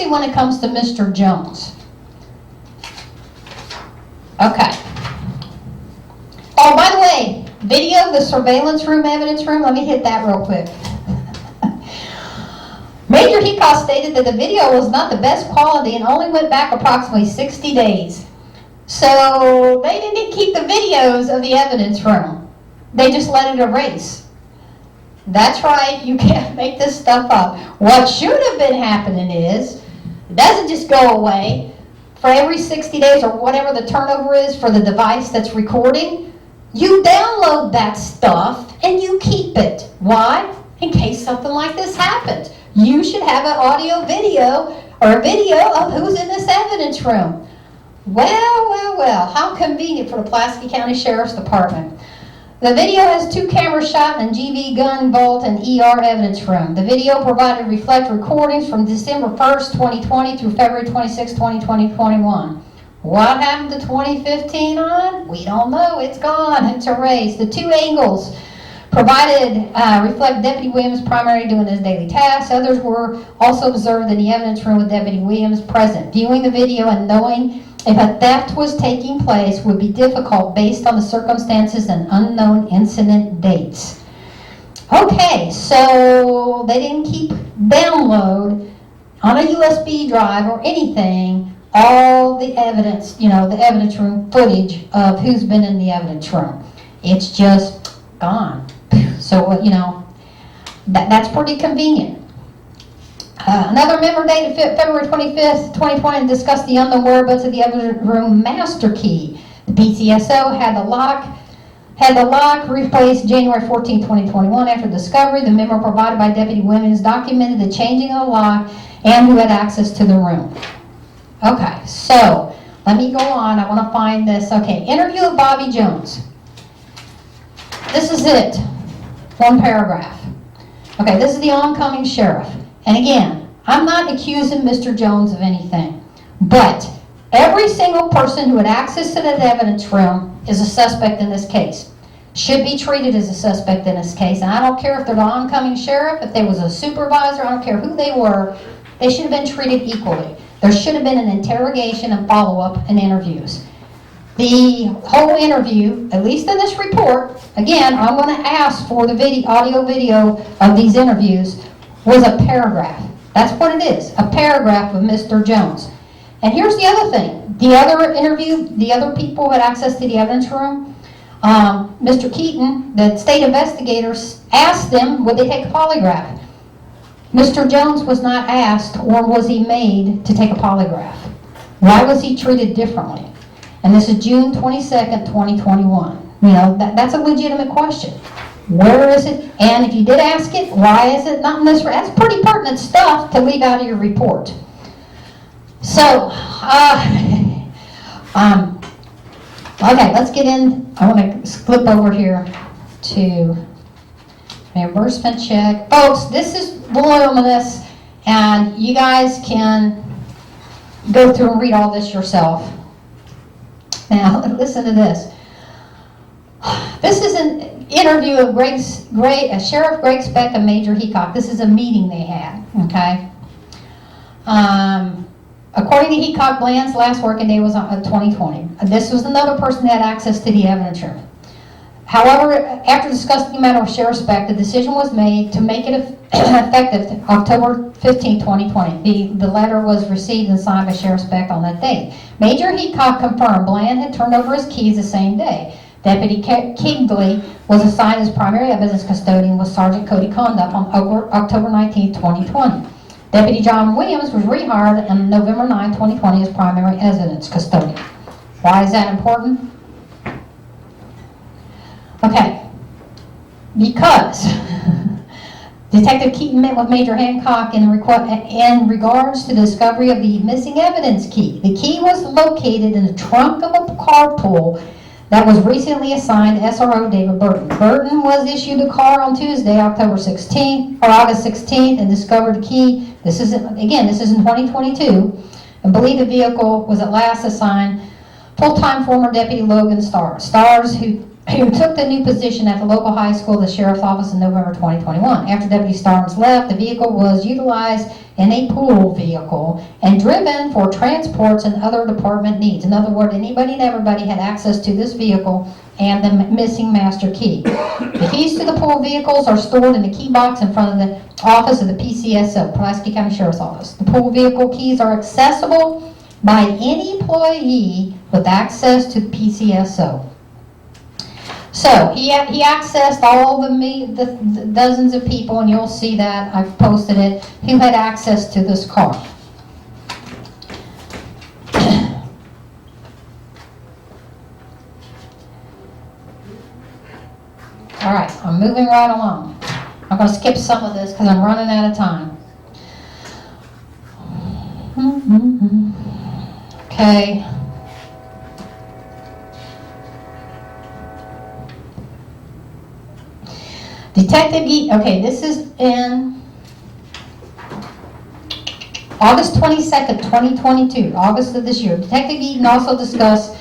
when it comes to Mr. Jones. Okay. Oh, by the way, video, the surveillance room, evidence room, let me hit that real quick. Major Heacock stated that the video was not the best quality and only went back approximately 60 days. So they didn't keep the videos of the evidence room. They just let it erase. That's right, you can't make this stuff up. What should have been happening is, it doesn't just go away. For every 60 days or whatever the turnover is for the device that's recording, you download that stuff and you keep it. Why? In case something like this happens. You should have an audio video or a video of who's in this evidence room. Well, how convenient for the Pulaski County Sheriff's Department. The video has 2 cameras shot in a GV gun vault and ER evidence room. The video provided reflect recordings from December 1st, 2020 through February 26, 2021. What happened to 2015 on? We don't know. It's gone. It's erased. The 2 angles provided reflect Deputy Williams primarily doing his daily tasks. Others were also observed in the evidence room with Deputy Williams present. Viewing the video and knowing if a theft was taking place would be difficult based on the circumstances and unknown incident dates. Okay, so they didn't keep download on a USB drive or anything all the evidence, the evidence room footage of who's been in the evidence room. It's just gone. So, that's pretty convenient. Another member dated February 25th, 2020 discussed the unknown whereabouts of the evidence room master key. The PCSO had the lock replaced January 14, 2021. After discovery, the memo provided by Deputy Williams documented the changing of the lock and who had access to the room. Okay, so let me go on. I want to find this. Okay, interview of Bobby Jones. This is it. 1 paragraph. Okay, this is the oncoming sheriff. And again, I'm not accusing Mr. Jones of anything, but every single person who had access to that evidence room is a suspect in this case. Should be treated as a suspect in this case. And I don't care if they're the oncoming sheriff, if they was a supervisor, I don't care who they were, they should have been treated equally. There should have been an interrogation and follow-up and interviews. The whole interview, at least in this report, again, I'm going to ask for the audio video of these interviews, was a paragraph. That's what it is, a paragraph of Mr. Jones. And here's the other thing. The other interview, the other people who had access to the evidence room, Mr. Keaton, the state investigators, asked them, would they take a polygraph? Mr. Jones was not asked, or was he made to take a polygraph? Why was he treated differently? And this is June 22nd, 2021. That's a legitimate question. Where is it? And if you did ask it, why is it not in this? That's pretty pertinent stuff to leave out of your report. So, okay, let's get in. I want to flip over here to reimbursement check. Folks, this is voluminous, and you guys can go through and read all this yourself. Now, listen to this. This is an interview of Sheriff Greg Speck and Major Heacock. This is a meeting they had, okay? According to Heacock, Bland's last working day was on 2020. This was another person that had access to the evidence room. However, after discussing the matter with Sheriff Speck, the decision was made to make it effective October 15, 2020. The letter was received and signed by Sheriff Speck on that date. Major Heacock confirmed Bland had turned over his keys the same day. Deputy Kigley was assigned as primary evidence custodian with Sergeant Cody Condup on October 19, 2020. Deputy John Williams was rehired on November 9, 2020 as primary evidence custodian. Why is that important? Okay, because Detective Keaton met with Major Hancock in regards to the discovery of the missing evidence key. The key was located in the trunk of a carpool that was recently assigned to SRO David Burton. Burton was issued a car on Tuesday, August 16th, and discovered the key. This is in 2022, and believed the vehicle was at last assigned full-time former Deputy Logan Stars, who who took the new position at the local high school, the sheriff's office, in November 2021. After Deputy Starnes left, the vehicle was utilized in a pool vehicle and driven for transports and other department needs. In other words, anybody and everybody had access to this vehicle and the missing master key. The keys to the pool vehicles are stored in the key box in front of the office of the PCSO, Pulaski County Sheriff's Office. The pool vehicle keys are accessible by any employee with access to the PCSO. So he accessed all the dozens of people, and you'll see that, I've posted it, who had access to this car. All right, I'm moving right along. I'm going to skip some of this because I'm running out of time. Okay. Detective okay, this is in August 22nd, 2022, August of this year. Detective Eaton also discussed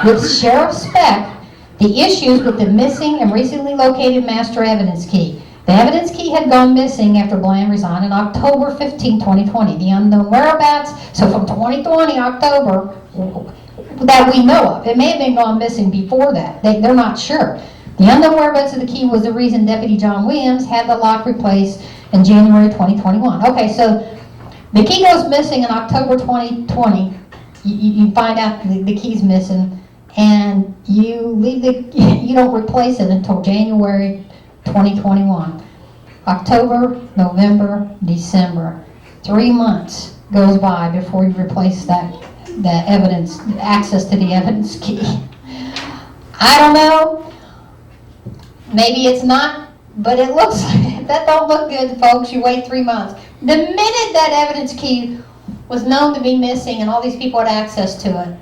with Sheriff Speck the issues with the missing and recently located master evidence key. The evidence key had gone missing after Bland resigned on October 15, 2020. The unknown whereabouts, so from 2020, October, that we know of. It may have been gone missing before that. They're not sure. The unknown whereabouts of the key was the reason Deputy John Williams had the lock replaced in January 2021. Okay, so the key goes missing in October 2020. You find out the key's missing, and you don't replace it until January 2021. October, November, December. 3 months goes by before you replace that evidence, access to the evidence key. I don't know. Maybe it's not, but it looks like that don't look good, folks. You wait 3 months. The minute that evidence key was known to be missing and all these people had access to it,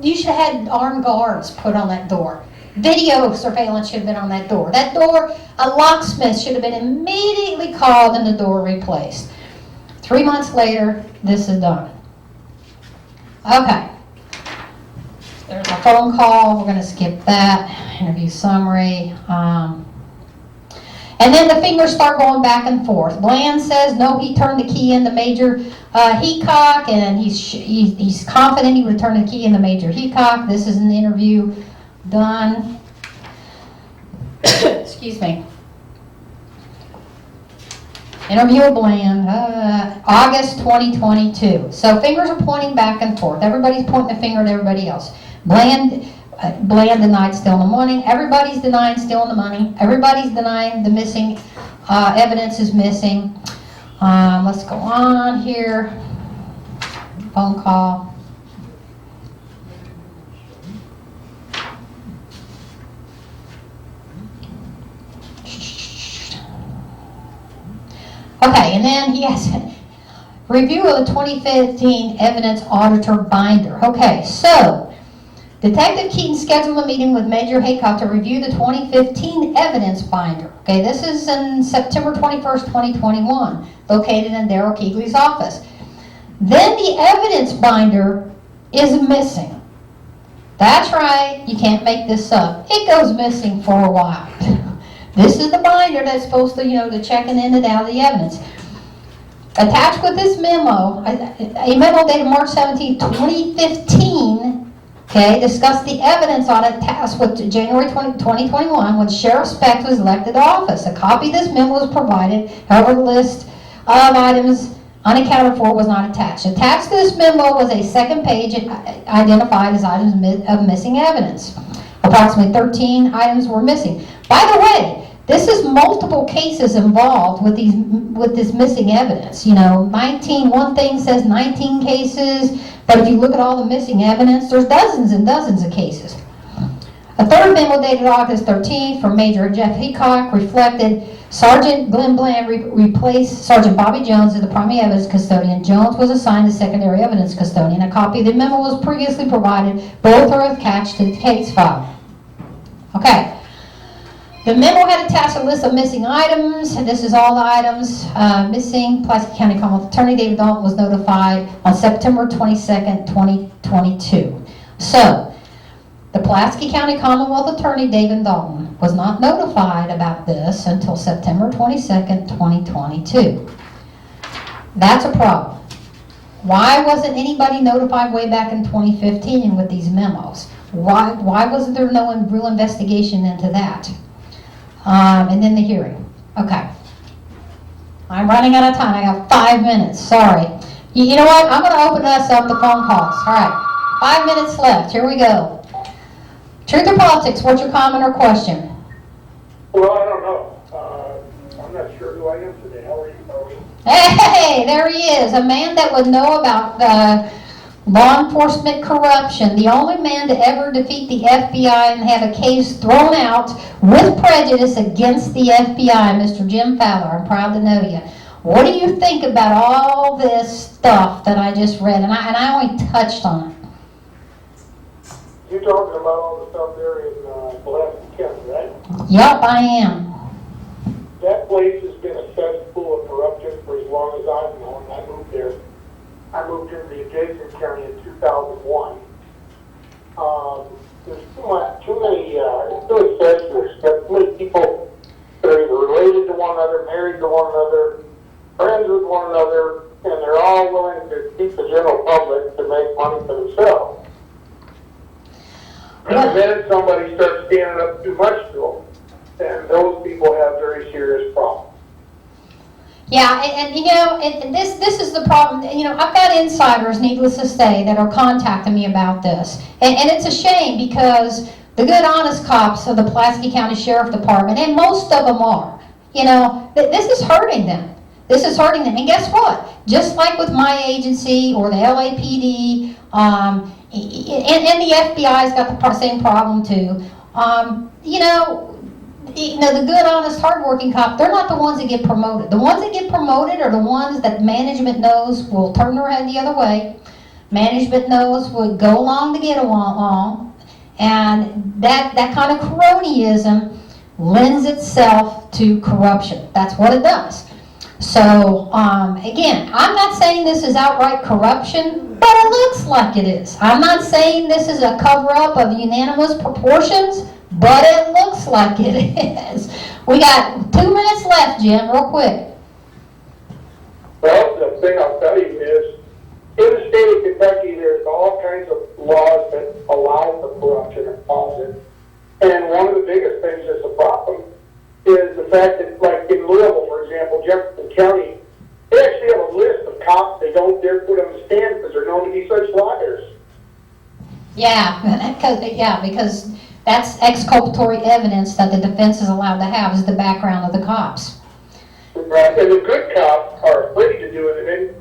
you should have had armed guards put on that door. Video surveillance should have been on that door. That door, a locksmith should have been immediately called and the door replaced. 3 months later, this is done. Okay. There's a phone call. We're going to skip that. Interview summary. And then the fingers start going back and forth. Bland says, no, he turned the key into Major Heacock, and he's confident he would turn the key into Major Heacock. This is an interview done. Excuse me. Interview of Bland, August 2022. So fingers are pointing back and forth. Everybody's pointing a finger at everybody else. Bland denied stealing the money. Everybody's denying stealing the money. Everybody's denying the missing evidence is missing. Let's go on here. Phone call. Okay, and then he has a review of the 2015 evidence auditor binder. Okay, so Detective Keaton scheduled a meeting with Major Haycock to review the 2015 evidence binder. Okay, this is in September 21st, 2021, located in Darrell Keegley's office. Then the evidence binder is missing. That's right, you can't make this up. It goes missing for a while. This is the binder that's supposed to, to checking in and out of the evidence. Attached with this memo, a memo dated March 17, 2015, okay, discussed the evidence audit task with January 2021 when Sheriff Speck was elected to office. A copy of this memo was provided, however the list of items unaccounted for was not attached. Attached to this memo was a second page identified as items of missing evidence. Approximately 13 items were missing. By the way, this is multiple cases involved with this missing evidence. 19, one thing says 19 cases, but if you look at all the missing evidence, there's dozens and dozens of cases. A third memo dated August 13th from Major Jeff Heacock reflected Sergeant Glenn Bland replaced Sergeant Bobby Jones as the primary evidence custodian. Jones was assigned as secondary evidence custodian. A copy of the memo was previously provided. Both are attached to the case file. Okay. The memo had attached a list of missing items. This is all the items missing. Pulaski County Commonwealth Attorney David Dalton was notified on September 22nd, 2022. So, The Pulaski County Commonwealth Attorney, David Dalton, was not notified about this until September 22nd, 2022. That's a problem. Why wasn't anybody notified way back in 2015 with these memos? Why wasn't there no real investigation into that? And then the hearing. Okay. I'm running out of time. I got 5 minutes. Sorry. You know what? I'm going to open us up to phone calls. All right. 5 minutes left. Here we go. Truth or politics? What's your comment or question? Well, I don't know. I'm not sure who I am today. How are you, Darlene? Hey, there he is. A man that would know about law enforcement corruption. The only man to ever defeat the FBI and have a case thrown out with prejudice against the FBI, Mr. Jim Fowler. I'm proud to know you. What do you think about all this stuff that I just read? And I only touched on it. You're talking about all the stuff there in Pulaski County, right? Yep, I am. That place has been a cesspool of corruption for as long as I've known. I moved there. I moved into the adjacent county in 2001. There's too many accessories. Got too many people that are either related to one another, married to one another, friends with one another, and they're all willing to keep the general public to make money for themselves. And then somebody starts standing up too much to them, and those people have very serious problems. Yeah, and you know, and this is the problem. You know, I've got insiders, needless to say, that are contacting me about this. And it's a shame because the good, honest cops of the Pulaski County Sheriff Department, and most of them are, you know, this is hurting them. This is hurting them. And guess what? Just like with my agency or the LAPD, and the FBI's got the same problem too. You know, the good, honest, hardworking cop, they're not the ones that get promoted. The ones that get promoted are the ones that management knows will turn their head the other way. Management knows will go along to get along. And that kind of cronyism lends itself to corruption. That's what it does. So, again, I'm not saying this is outright corruption, but it looks like it is. I'm not saying this is a cover-up of unanimous proportions, but it looks like it is. We got 2 minutes left, Jim, real quick. Well, the thing I'll tell you is, in the state of Kentucky, there's all kinds of laws that allow for corruption or cause it. And one of the biggest things that's a problem is the fact that, like in Louisville, for example, Jefferson County, they actually have a list of cops they don't dare put on the stand because they're known to be such liars. Yeah, because that's exculpatory evidence that the defense is allowed to have is the background of the cops. Right, and the good cops are afraid to do it,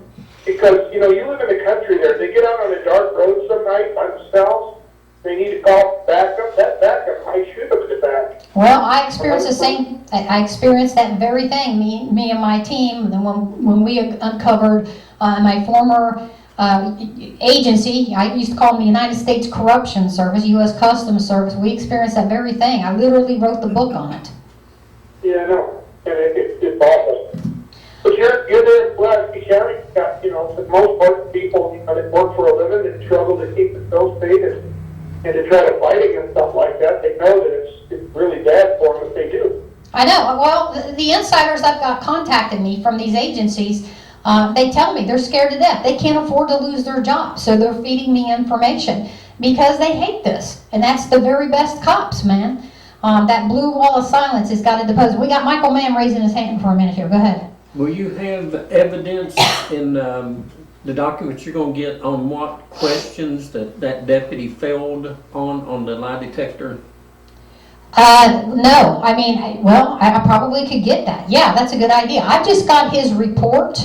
because, you know, you live in the country there, they get out on a dark road some night by themselves, they need to call backup, that backup might shoot them in the back. Well, I experienced the same. I experienced that very thing. Me and my team. When we uncovered my former agency, I used to call them the United States Corruption Service, U.S. Customs Service. We experienced that very thing. I literally wrote the book on it. Yeah, I know, and it's awful. But you're there in Pulaski County. You know, for the most part, people that work for a living and struggle to keep the bills paid and to try to fight against stuff like that, they know that it's really bad for them if they do. I know. Well, the insiders that got contacted me from these agencies, they tell me they're scared to death. They can't afford to lose their job, so they're feeding me information because they hate this. And that's the very best cops, man. That blue wall of silence has got to depose. We got Michael Mann raising his hand for a minute here. Go ahead. Will you have evidence in the documents you're going to get on what questions that deputy failed on the lie detector? No. I mean, I probably could get that. Yeah, that's a good idea. I've just got his report,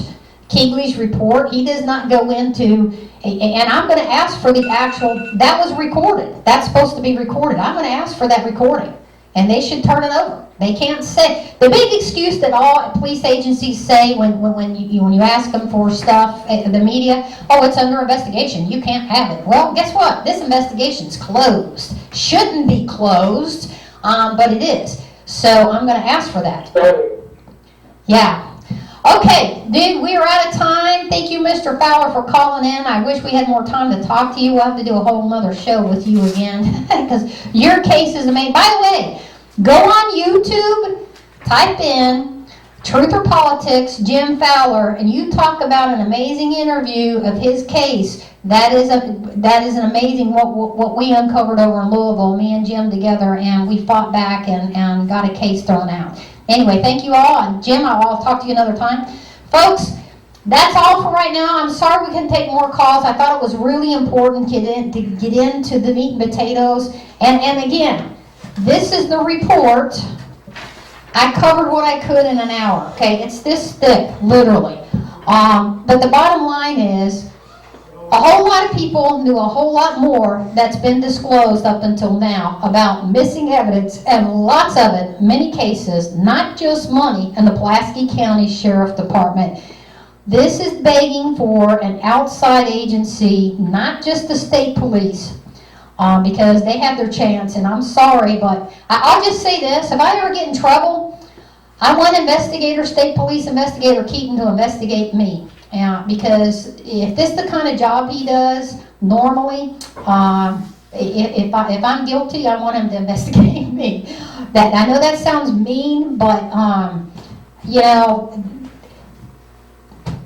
Keegley's report. He does not go into, and I'm going to ask for the actual, that was recorded. That's supposed to be recorded. I'm going to ask for that recording, and they should turn it over. They can't say, the big excuse that all police agencies say when you ask them for stuff, the media, oh, it's under investigation, you can't have it. Well, guess what? This investigation's closed. Shouldn't be closed, but it is. So I'm going to ask for that. Yeah. Okay, dude, we are out of time. Thank you, Mr. Fowler, for calling in. I wish we had more time to talk to you. We'll have to do a whole nother show with you again because your case is amazing. By the way, go on YouTube, type in Truth or Politics, Jim Fowler, and you talk about an amazing interview of his case. That is an amazing what we uncovered over in Louisville, me and Jim together, and we fought back and got a case thrown out. Anyway, thank you all, and Jim, I'll talk to you another time. Folks, that's all for right now. I'm sorry we couldn't take more calls. I thought it was really important to get into the meat and potatoes. And again, this is the report. I covered what I could in an hour, okay? It's this thick, literally. But the bottom line is, a whole lot of people knew a whole lot more that's been disclosed up until now about missing evidence, and lots of it, many cases, not just money in the Pulaski County Sheriff Department. This is begging for an outside agency, not just the state police, because they have their chance, and I'm sorry, but I'll just say this, if I ever get in trouble, I want state police investigator Keaton to investigate me. Because if this is the kind of job he does normally, if I'm guilty, I want him to investigate me. I know that sounds mean, but you know,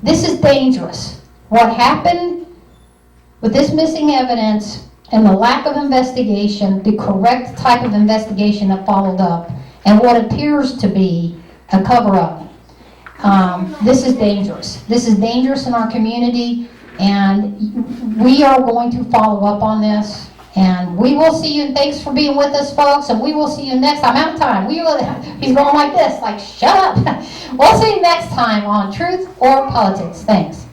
this is dangerous. What happened with this missing evidence and the lack of investigation, the correct type of investigation that followed up, and what appears to be a cover-up. This is dangerous. This is dangerous in our community, and we are going to follow up on this. And we will see you, and thanks for being with us, folks, and we will see you next time. Out of time. He's going like this, like, shut up. We'll see you next time on Truth or Politics. Thanks.